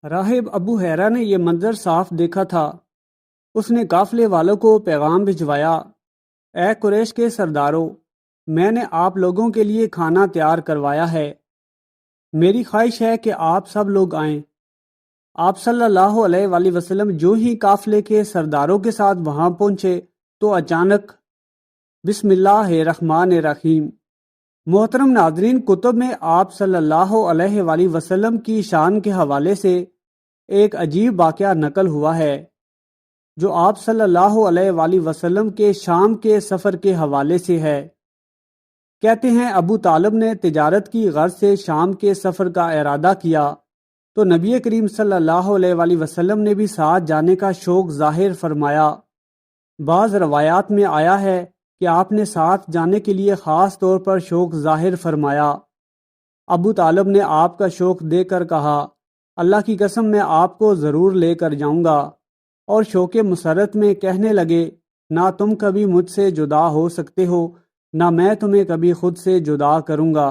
راہب ابو حیرہ نے یہ منظر صاف دیکھا تھا۔ اس نے قافلے والوں کو پیغام بھجوایا، اے قریش کے سرداروں، میں نے آپ لوگوں کے لیے کھانا تیار کروایا ہے۔ میری خواہش ہے کہ آپ سب لوگ آئیں۔ آپ صلی اللہ علیہ وآلہ وسلم جو ہی قافلے کے سرداروں کے ساتھ وہاں پہنچے تو اچانک بسم اللہ الرحمن الرحیم۔ محترم ناظرین، کتب میں آپ صلی اللہ علیہ وآلہ وسلم کی شان کے حوالے سے ایک عجیب واقعہ نقل ہوا ہے جو آپ صلی اللہ علیہ وآلہ وسلم کے شام کے سفر کے حوالے سے ہے۔ کہتے ہیں ابو طالب نے تجارت کی غرض سے شام کے سفر کا ارادہ کیا تو نبی کریم صلی اللہ علیہ وآلہ وسلم نے بھی ساتھ جانے کا شوق ظاہر فرمایا۔ بعض روایات میں آیا ہے کہ آپ نے ساتھ جانے کے لیے خاص طور پر شوق ظاہر فرمایا۔ ابو طالب نے آپ کا شوق دے کر کہا، اللہ کی قسم میں آپ کو ضرور لے کر جاؤں گا، اور شوق مسرت میں کہنے لگے، نہ تم کبھی مجھ سے جدا ہو سکتے ہو نہ میں تمہیں کبھی خود سے جدا کروں گا۔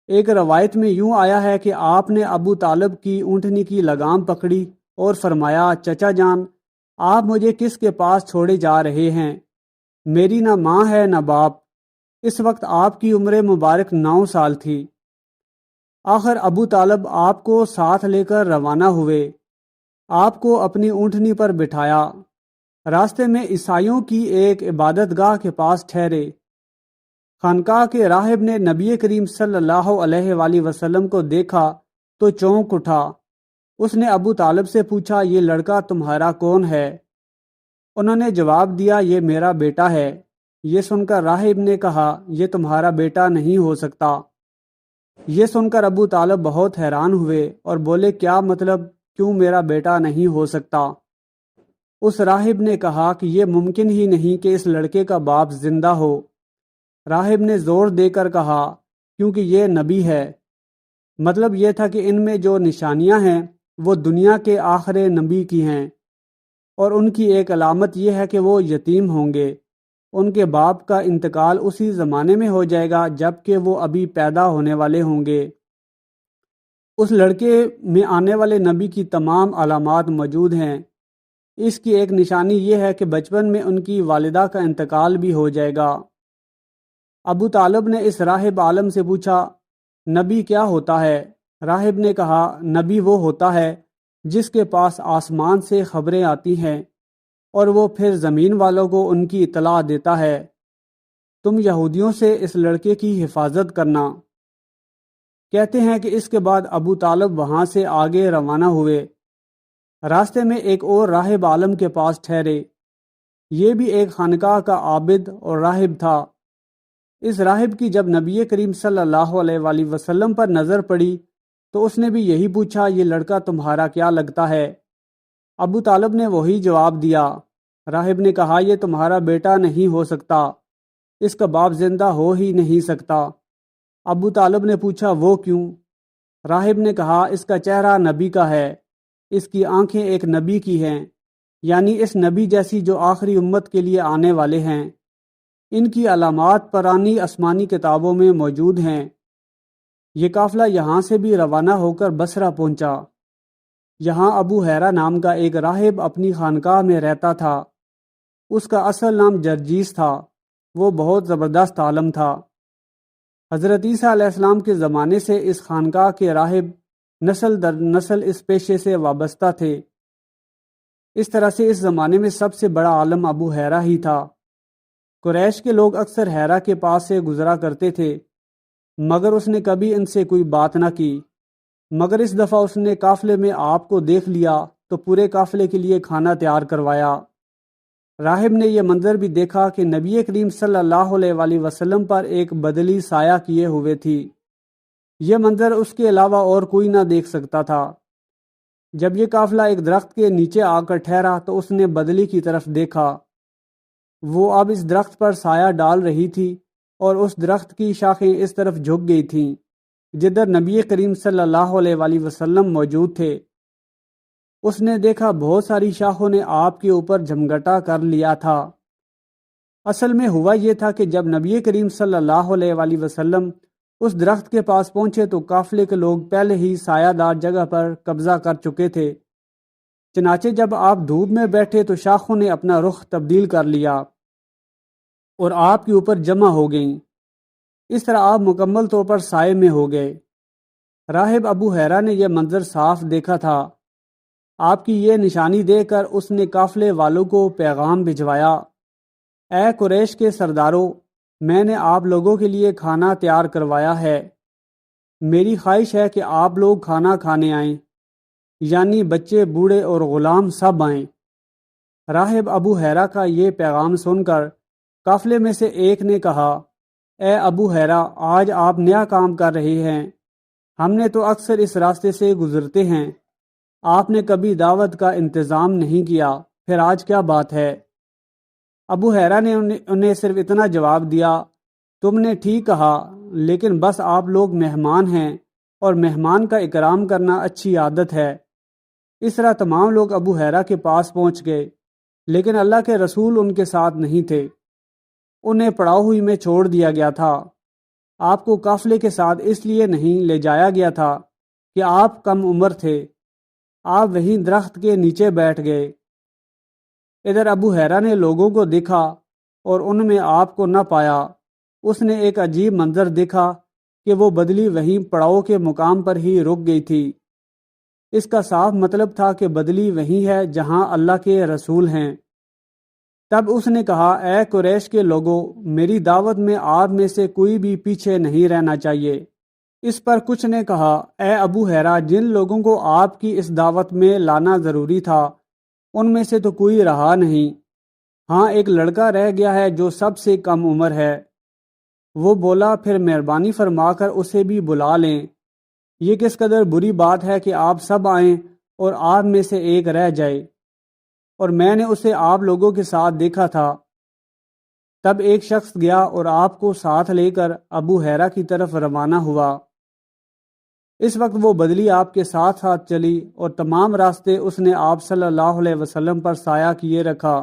ایک روایت میں یوں آیا ہے کہ آپ نے ابو طالب کی اونٹنی کی لگام پکڑی اور فرمایا، چچا جان، آپ مجھے کس کے پاس چھوڑے جا رہے ہیں؟ میری نہ ماں ہے نہ باپ۔ اس وقت آپ کی عمر مبارک 9 سال تھی۔ آخر ابو طالب آپ کو ساتھ لے کر روانہ ہوئے، آپ کو اپنی اونٹنی پر بٹھایا، راستے میں عیسائیوں کی ایک عبادت گاہ کے پاس ٹھہرے۔ خانقاہ کے راہب نے نبی کریم صلی اللہ علیہ وآلہ وسلم کو دیکھا تو چونک اٹھا۔ اس نے ابو طالب سے پوچھا، یہ لڑکا تمہارا کون ہے؟ انہوں نے جواب دیا، یہ میرا بیٹا ہے۔ یہ سن کر راہب نے کہا، یہ تمہارا بیٹا نہیں ہو سکتا۔ یہ سن کر ابو طالب بہت حیران ہوئے اور بولے، کیا مطلب، کیوں میرا بیٹا نہیں ہو سکتا؟ اس راہب نے کہا کہ یہ ممکن ہی نہیں کہ اس لڑکے کا باپ زندہ ہو۔ راہب نے زور دے کر کہا، کیونکہ یہ نبی ہے۔ مطلب یہ تھا کہ ان میں جو نشانیاں ہیں وہ دنیا کے آخر نبی کی ہیں، اور ان کی ایک علامت یہ ہے کہ وہ یتیم ہوں گے۔ ان کے باپ کا انتقال اسی زمانے میں ہو جائے گا جب کہ وہ ابھی پیدا ہونے والے ہوں گے۔ اس لڑکے میں آنے والے نبی کی تمام علامات موجود ہیں۔ اس کی ایک نشانی یہ ہے کہ بچپن میں ان کی والدہ کا انتقال بھی ہو جائے گا۔ ابو طالب نے اس راہب عالم سے پوچھا، نبی کیا ہوتا ہے؟ راہب نے کہا، نبی وہ ہوتا ہے جس کے پاس آسمان سے خبریں آتی ہیں اور وہ پھر زمین والوں کو ان کی اطلاع دیتا ہے۔ تم یہودیوں سے اس لڑکے کی حفاظت کرنا۔ کہتے ہیں کہ اس کے بعد ابو طالب وہاں سے آگے روانہ ہوئے۔ راستے میں ایک اور راہب عالم کے پاس ٹھہرے۔ یہ بھی ایک خانقاہ کا عابد اور راہب تھا۔ اس راہب کی جب نبی کریم صلی اللہ علیہ وآلہ وسلم پر نظر پڑی تو اس نے بھی یہی پوچھا، یہ لڑکا تمہارا کیا لگتا ہے؟ ابو طالب نے وہی جواب دیا۔ راہب نے کہا، یہ تمہارا بیٹا نہیں ہو سکتا، اس کا باپ زندہ ہو ہی نہیں سکتا۔ ابو طالب نے پوچھا، وہ کیوں؟ راہب نے کہا، اس کا چہرہ نبی کا ہے، اس کی آنکھیں ایک نبی کی ہیں، یعنی اس نبی جیسی جو آخری امت کے لیے آنے والے ہیں۔ ان کی علامات پرانی آسمانی کتابوں میں موجود ہیں۔ یہ قافلہ یہاں سے بھی روانہ ہو کر بصرہ پہنچا۔ یہاں ابو حیرہ نام کا ایک راہب اپنی خانقاہ میں رہتا تھا۔ اس کا اصل نام جرجیس تھا۔ وہ بہت زبردست عالم تھا۔ حضرت عیسیٰ علیہ السلام کے زمانے سے اس خانقاہ کے راہب نسل در نسل اس پیشے سے وابستہ تھے۔ اس طرح سے اس زمانے میں سب سے بڑا عالم ابو حیرہ ہی تھا۔ قریش کے لوگ اکثر حیرہ کے پاس سے گزرا کرتے تھے، مگر اس نے کبھی ان سے کوئی بات نہ کی۔ مگر اس دفعہ اس نے قافلے میں آپ کو دیکھ لیا تو پورے قافلے کے لیے کھانا تیار کروایا۔ راہب نے یہ منظر بھی دیکھا کہ نبی کریم صلی اللہ علیہ وآلہ وسلم پر ایک بدلی سایہ کیے ہوئے تھی۔ یہ منظر اس کے علاوہ اور کوئی نہ دیکھ سکتا تھا۔ جب یہ قافلہ ایک درخت کے نیچے آ کر ٹھہرا تو اس نے بدلی کی طرف دیکھا۔ وہ اب اس درخت پر سایہ ڈال رہی تھی اور اس درخت کی شاخیں اس طرف جھک گئی تھیں جدھر نبی کریم صلی اللہ علیہ وآلہ وسلم موجود تھے۔ اس نے دیکھا بہت ساری شاخوں نے آپ کے اوپر جھمگٹا کر لیا تھا۔ اصل میں ہوا یہ تھا کہ جب نبی کریم صلی اللہ علیہ وآلہ وسلم اس درخت کے پاس پہنچے تو قافلے کے لوگ پہلے ہی سایہ دار جگہ پر قبضہ کر چکے تھے۔ چنانچہ جب آپ دھوپ میں بیٹھے تو شاخوں نے اپنا رخ تبدیل کر لیا اور آپ کے اوپر جمع ہو گئیں۔ اس طرح آپ مکمل طور پر سائے میں ہو گئے۔ راہب ابو حیرہ نے یہ منظر صاف دیکھا تھا۔ آپ کی یہ نشانی دیکھ کر اس نے قافلے والوں کو پیغام بھجوایا، اے قریش کے سرداروں، میں نے آپ لوگوں کے لیے کھانا تیار کروایا ہے۔ میری خواہش ہے کہ آپ لوگ کھانا کھانے آئیں، یعنی بچے، بوڑھے اور غلام سب آئیں۔ راہب ابو حیرہ کا یہ پیغام سن کر قافلے میں سے ایک نے کہا، اے ابو حیرہ، آج آپ نیا کام کر رہے ہیں۔ ہم نے تو اکثر اس راستے سے گزرتے ہیں، آپ نے کبھی دعوت کا انتظام نہیں کیا، پھر آج کیا بات ہے؟ ابو حیرہ نے انہیں صرف اتنا جواب دیا، تم نے ٹھیک کہا، لیکن بس آپ لوگ مہمان ہیں اور مہمان کا اکرام کرنا اچھی عادت ہے۔ اس طرح تمام لوگ ابو حیرہ کے پاس پہنچ گئے، لیکن اللہ کے رسول ان کے ساتھ نہیں تھے۔ انہیں پڑاؤ ہوئی میں چھوڑ دیا گیا تھا۔ آپ کو قافلے کے ساتھ اس لیے نہیں لے جایا گیا تھا کہ آپ کم عمر تھے۔ آپ وہیں درخت کے نیچے بیٹھ گئے۔ ادھر ابو حیرہ نے لوگوں کو دیکھا اور ان میں آپ کو نہ پایا۔ اس نے ایک عجیب منظر دیکھا کہ وہ بدلی وہیں پڑاؤ کے مقام پر ہی رک گئی تھی۔ اس کا صاف مطلب تھا کہ بدلی وہیں ہے جہاں اللہ کے رسول ہیں۔ تب اس نے کہا، اے قریش کے لوگوں، میری دعوت میں آپ میں سے کوئی بھی پیچھے نہیں رہنا چاہیے۔ اس پر کچھ نے کہا، اے ابو حیرہ، جن لوگوں کو آپ کی اس دعوت میں لانا ضروری تھا ان میں سے تو کوئی رہا نہیں۔ ہاں، ایک لڑکا رہ گیا ہے جو سب سے کم عمر ہے۔ وہ بولا، پھر مہربانی فرما کر اسے بھی بلا لیں۔ یہ کس قدر بری بات ہے کہ آپ سب آئیں اور آپ میں سے ایک رہ جائے، اور میں نے اسے آپ لوگوں کے ساتھ دیکھا تھا۔ تب ایک شخص گیا اور آپ کو ساتھ لے کر ابو حیرہ کی طرف روانہ ہوا۔ اس وقت وہ بدلی آپ کے ساتھ ساتھ چلی اور تمام راستے اس نے آپ صلی اللہ علیہ وسلم پر سایہ کیے رکھا۔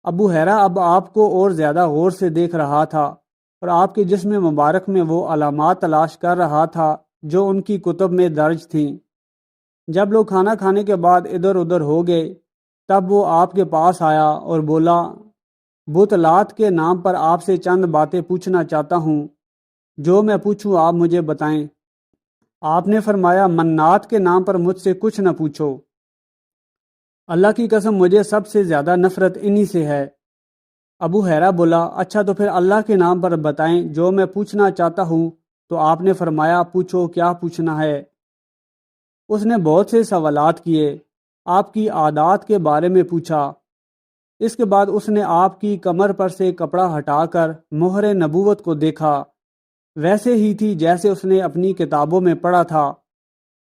ابو حیرہ اب آپ کو اور زیادہ غور سے دیکھ رہا تھا اور آپ کے جسم مبارک میں وہ علامات تلاش کر رہا تھا جو ان کی کتب میں درج تھیں۔ جب لوگ کھانا کھانے کے بعد ادھر ادھر ہو گئے تب وہ آپ کے پاس آیا اور بولا، بت لات کے نام پر آپ سے چند باتیں پوچھنا چاہتا ہوں، جو میں پوچھوں آپ مجھے بتائیں۔ آپ نے فرمایا، منات کے نام پر مجھ سے کچھ نہ پوچھو، اللہ کی قسم مجھے سب سے زیادہ نفرت انہی سے ہے۔ ابو حیرہ بولا، اچھا تو پھر اللہ کے نام پر بتائیں جو میں پوچھنا چاہتا ہوں۔ تو آپ نے فرمایا، پوچھو، کیا پوچھنا ہے؟ اس نے بہت سے سوالات کیے، آپ کی عادات کے بارے میں پوچھا۔ اس کے بعد اس نے آپ کی کمر پر سے کپڑا ہٹا کر مہر نبوت کو دیکھا، ویسے ہی تھی جیسے اس نے اپنی کتابوں میں پڑھا تھا۔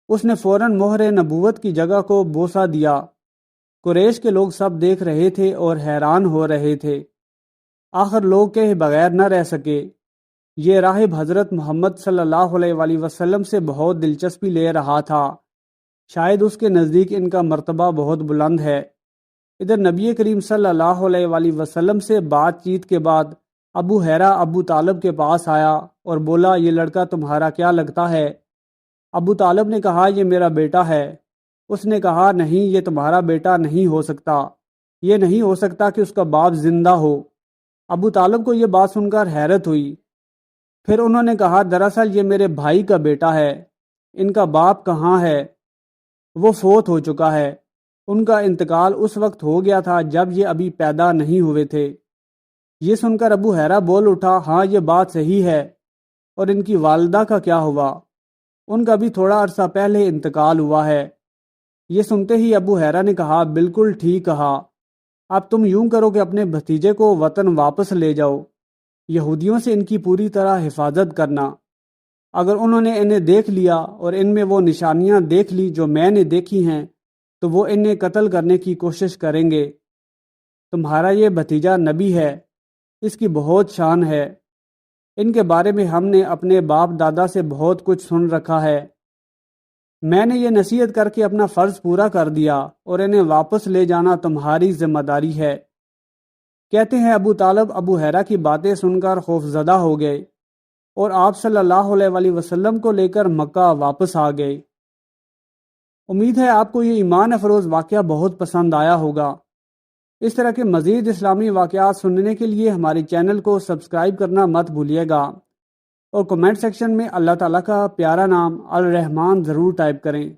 اس نے فوراً مہر نبوت کی جگہ کو بوسہ دیا۔ قریش کے لوگ سب دیکھ رہے تھے اور حیران ہو رہے تھے۔ آخر لوگ کہے بغیر نہ رہ سکے، یہ راہب حضرت محمد صلی اللہ علیہ وآلہ وسلم سے بہت دلچسپی لے رہا تھا، شاید اس کے نزدیک ان کا مرتبہ بہت بلند ہے۔ ادھر نبی کریم صلی اللہ علیہ وآلہ وسلم سے بات چیت کے بعد ابو حیرہ ابو طالب کے پاس آیا اور بولا، یہ لڑکا تمہارا کیا لگتا ہے؟ ابو طالب نے کہا، یہ میرا بیٹا ہے۔ اس نے کہا، نہیں، یہ تمہارا بیٹا نہیں ہو سکتا، یہ نہیں ہو سکتا کہ اس کا باپ زندہ ہو۔ ابو طالب کو یہ بات سن کر حیرت ہوئی۔ پھر انہوں نے کہا، دراصل یہ میرے بھائی کا بیٹا ہے، ان کا باپ کہاں ہے؟ وہ فوت ہو چکا ہے، ان کا انتقال اس وقت ہو گیا تھا جب یہ ابھی پیدا نہیں ہوئے تھے۔ یہ سن کر ابو حیرہ بول اٹھا، ہاں یہ بات صحیح ہے، اور ان کی والدہ کا کیا ہوا؟ ان کا بھی تھوڑا عرصہ پہلے انتقال ہوا ہے۔ یہ سنتے ہی ابو حیرہ نے کہا، بالکل ٹھیک کہا، اب تم یوں کرو کہ اپنے بھتیجے کو وطن واپس لے جاؤ، یہودیوں سے ان کی پوری طرح حفاظت کرنا۔ اگر انہوں نے انہیں دیکھ لیا اور ان میں وہ نشانیاں دیکھ لی جو میں نے دیکھی ہیں تو وہ انہیں قتل کرنے کی کوشش کریں گے۔ تمہارا یہ بھتیجا نبی ہے، اس کی بہت شان ہے، ان کے بارے میں ہم نے اپنے باپ دادا سے بہت کچھ سن رکھا ہے۔ میں نے یہ نصیحت کر کے اپنا فرض پورا کر دیا اور انہیں واپس لے جانا تمہاری ذمہ داری ہے۔ کہتے ہیں ابو طالب ابو حیرہ کی باتیں سن کر خوفزدہ ہو گئے۔ اور آپ صلی اللہ علیہ وسلم کو لے کر مکہ واپس آ گئے۔ امید ہے آپ کو یہ ایمان افروز واقعہ بہت پسند آیا ہوگا۔ اس طرح کے مزید اسلامی واقعات سننے کے لیے ہمارے چینل کو سبسکرائب کرنا مت بھولیے گا، اور کمنٹ سیکشن میں اللہ تعالیٰ کا پیارا نام الرحمن ضرور ٹائپ کریں۔